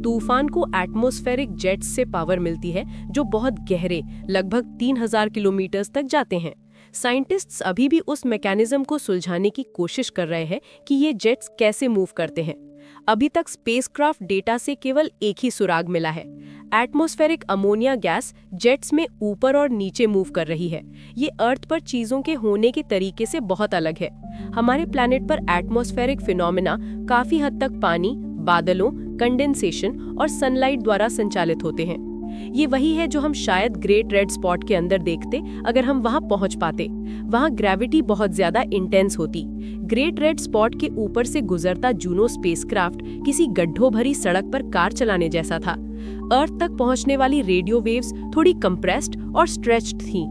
तूफान को एटमॉस्फेरिक जेट्स से पावर मिलती है जो बहुत गहरे, लगभग 3000 किलोमीटर तक जाते हैं। साइंटिस्ट्स अभी भी उस मैकेनिज्म को सुलझाने की कोशिश कर रहे हैं कि ये जेट्स कैसे मूव करते हैं। अभी तक स्पेसक्राफ्ट डेटा से केवल एक ही सुराग मिला है। एटमॉस्फेरिक अमोनिया गैस जेट्स में ऊपर और नीचे मूव कर रही है। ये अर्थ पर चीजों के होने के तरीके से बहुत अलग है। हमारे प्लैनेट पर एटमॉस्फेरिक फिनोमेना काफी हद तक पानी, बादलों, कंडेंसेशन और सनलाइट द्वारा संचालित होते हैं। ये वही है जो हम शायद ग्रेट रेड स्पॉट के अंदर देखते अगर हम वहां पहुंच पाते। वहां ग्रेविटी बहुत ज्यादा इंटेंस होती। ग्रेट रेड स्पॉट के ऊपर से गुजरता जूनो स्पेसक्राफ्ट किसी गड्ढों भरी सड़क पर कार चलाने जैसा था। अर्थ तक पहुंचने वाली रेडियो वेव्स थोड़ी कंप्रेस्ड और स्ट्रेच्ड थीं।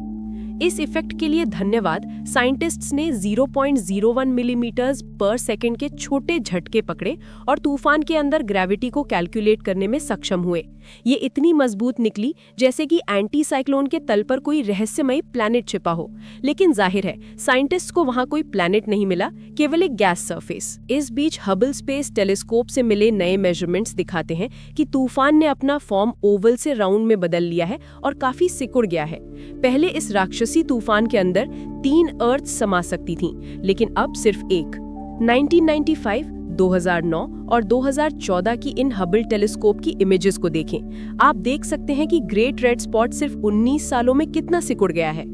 इस इफेक्ट के लिए धन्यवाद। साइंटिस्ट्स ने 0.01 मिलीमीटर्स पर सेकंड के छोटे झटके पकड़े और तूफान के अंदर ग्रेविटी को कैलकुलेट करने में सक्षम हुए। ये इतनी मजबूत निकली जैसे कि एंटी साइक्लोन के तल पर कोई रहस्यमयी प्लैनेट छिपा हो। लेकिन जाहिर है साइंटिस्ट्स को वहां कोई प्लैनेट नहीं मिला, केवल एक गैस सरफेस। इस बीच हबल स्पेस टेलीस्कोप से मिले नए मेजरमेंट्स दिखाते हैं कि तूफान ने अपना फॉर्म ओवल से राउंड में बदल लिया है और काफी सिकुड़ गया है। पहले इस राक्षसी तूफान के अंदर 3 अर्थ समा सकती थीं, लेकिन अब सिर्फ एक। 1995, 2009 और 2014 की इन हबल टेलीस्कोप की इमेजेस को देखें। आप देख सकते हैं कि ग्रेट रेड स्पॉट सिर्फ 19 सालों में कितना सिकुड़ गया है।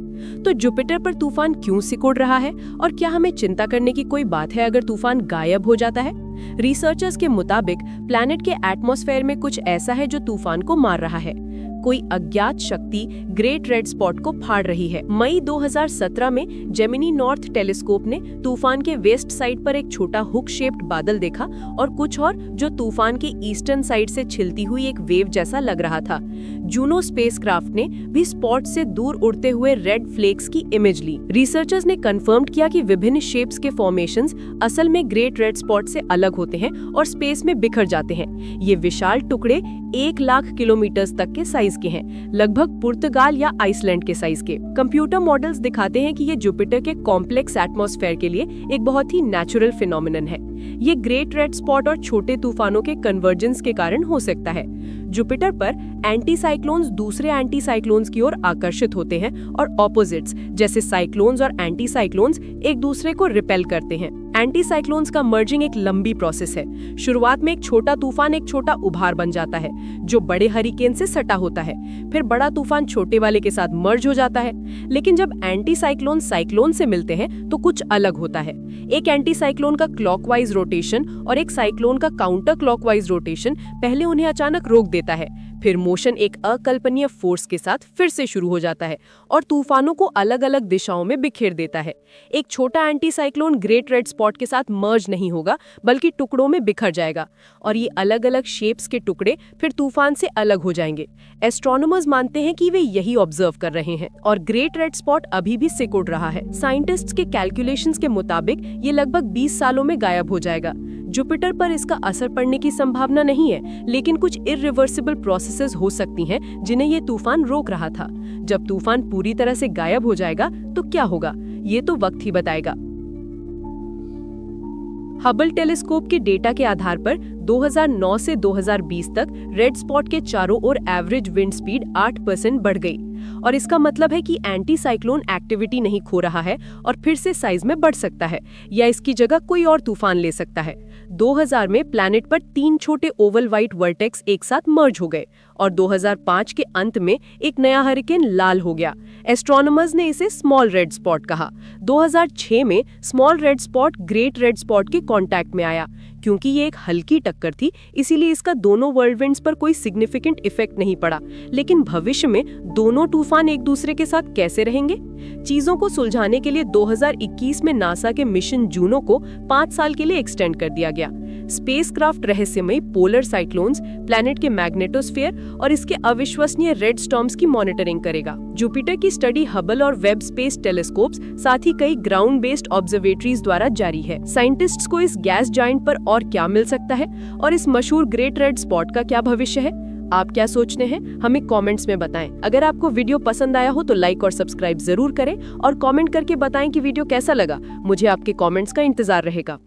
तो जुपिटर पर तूफान क्यों सिकुड़ रहा है और क्या हमें चिंता करने की कोई बात है अगर तूफान गायब हो जाता है? रिसर्चर्स के मुताबिक प्लैनेट के एटमॉस्फेयर में कुछ ऐसा है जो तूफान को मार रहा है। कोई अज्ञात शक्ति ग्रेट रेड स्पॉट को फाड़ रही है। मई 2017 में जेमिनी नॉर्थ टेलीस्कोप ने तूफान के वेस्ट साइड पर एक छोटा हुक शेप्ड बादल देखा और कुछ और जो तूफान के ईस्टर्न साइड से छिलती हुई एक वेव जैसा लग रहा था। जूनो स्पेसक्राफ्ट ने भी स्पॉट से दूर उड़ते हुए रेड फ्लेक्स की इमेज ली। रिसर्चर्स ने कंफर्म किया कि विभिन्न शेप्स के फॉर्मेशंस असल में ग्रेट रेड स्पॉट से अलग होते हैं और स्पेस में बिखर जाते हैं। ये विशाल टुकड़े 1 लाख किलोमीटर तक के साइज के हैं, लगभग पुर्तगाल या आइसलैंड के साइज के। कंप्यूटर मॉडल्स दिखाते हैं कि ये जुपिटर के कॉम्प्लेक्स एटमॉस्फेयर के लिए एक बहुत ही नेचुरल फिनोमिनन है। ये ग्रेट रेड स्पॉट और छोटे तूफानों के कन्वर्जेंस के कारण हो सकता है। जुपिटर पर एंटी साइक्लोन्स दूसरे एंटी साइक्लोन्स की ओर आकर्षित होते हैं और ऑपोजिट्स जैसे साइक्लोन्स और एंटी साइक्लोन्स एक दूसरे को रिपेल करते हैं। एंटी साइक्लोन्स का मर्जिंग एक लंबी प्रोसेस है। शुरुआत में एक छोटा तूफान एक छोटा उभार बन जाता है जो बड़े हरिकेन से सटा होता है। फिर बड़ा तूफान छोटे वाले के साथ मर्ज हो जाता है। लेकिन जब एंटी साइक्लोन साइक्लोन से मिलते हैं तो कुछ अलग होता है। एक एंटी साइक्लोन का क्लॉकवाइज रोटेशन और एक साइक्लोन का काउंटर क्लॉकवाइज रोटेशन पहले उन्हें अचानक रोक देता है। फिर मोशन एक अकल्पनीय फोर्स के साथ फिर से शुरू हो जाता है और तूफानों को अलग अलग दिशाओं में बिखेर देता है। एक छोटा anti cyclone great red spot के साथ मर्ज नहीं होगा बल्कि टुकड़ों में बिखर जाएगा और ये अलग अलग शेप्स के टुकड़े फिर तूफान से अलग हो जाएंगे। एस्ट्रोनॉमर्स मानते हैं कि वे यही ऑब्जर्व कर रहे हैं और ग्रेट रेड स्पॉट अभी भी सिकुड़ रहा है। साइंटिस्ट्स के कैलकुलेशंस के मुताबिक ये लगभग 20 सालों में गायब हो जाएगा। जुपिटर पर इसका असर पड़ने की संभावना नहीं है, लेकिन कुछ इरिवर्सिबल प्रोसेसेस हो सकती हैं जिन्हें ये तूफान रोक रहा था। जब तूफान पूरी तरह से गायब हो जाएगा तो क्या होगा, ये तो वक्त ही बताएगा। हबल टेलीस्कोप के डेटा के आधार पर 2009 से 2020 तक रेड स्पॉट के चारों ओर एवरेज विंड स्पीड 8% बढ़ गई और इसका मतलब है कि एंटी साइक्लोन एक्टिविटी नहीं खो रहा है और फिर से साइज में बढ़ सकता है या इसकी जगह कोई और तूफान ले सकता है। 2000 में प्लैनेट पर 3 छोटे ओवल व्हाइट वर्टेक्स एक साथ मर्ज हो गए और 2005 के अंत में एक नया हरिकेन लाल हो गया। एस्ट्रोनॉमर्स ने इसे स्मॉल रेड स्पॉट कहा। 2006 में small red spot great red spot के कांटेक्ट में आया। क्योंकि ये एक हल्की टक्कर थी, इसीलिए इसका दोनों वर्ल्डविंड्स पर कोई सिग्निफिकेंट इफेक्ट नहीं पड़ा। लेकिन भविष्य में दोनों तूफान एक दूसरे के साथ कैसे रहेंगे? चीजों को सुलझाने के लिए 2021 में नासा के मिशन जूनो को 5 साल के लिए एक्सटेंड कर दिया गया। स्पेसक्राफ्ट रहस्यमयी पोलर साइक्लोन्स, प्लैनेट के मैग्नेटोस्फीयर और इसके अविश्वसनीय रेड स्टॉर्म्स की मॉनिटरिंग करेगा। जुपिटर की स्टडी हबल और वेब स्पेस टेलीस्कोप्स, साथ ही कई ग्राउंड बेस्ड ऑब्जर्वेटरीज द्वारा जारी है। साइंटिस्ट्स को इस गैस जायंट पर और क्या मिल सकता है और इस मशहूर ग्रेट रेड स्पॉट का क्या भविष्य है? आप क्या सोचते हैं? हमें कमेंट्स में बताएं। अगर आपको वीडियो पसंद आया हो तो लाइक और सब्सक्राइब जरूर करें और कमेंट करके बताएं कि वीडियो कैसा लगा। मुझे आपके कमेंट्स का इंतजार रहेगा।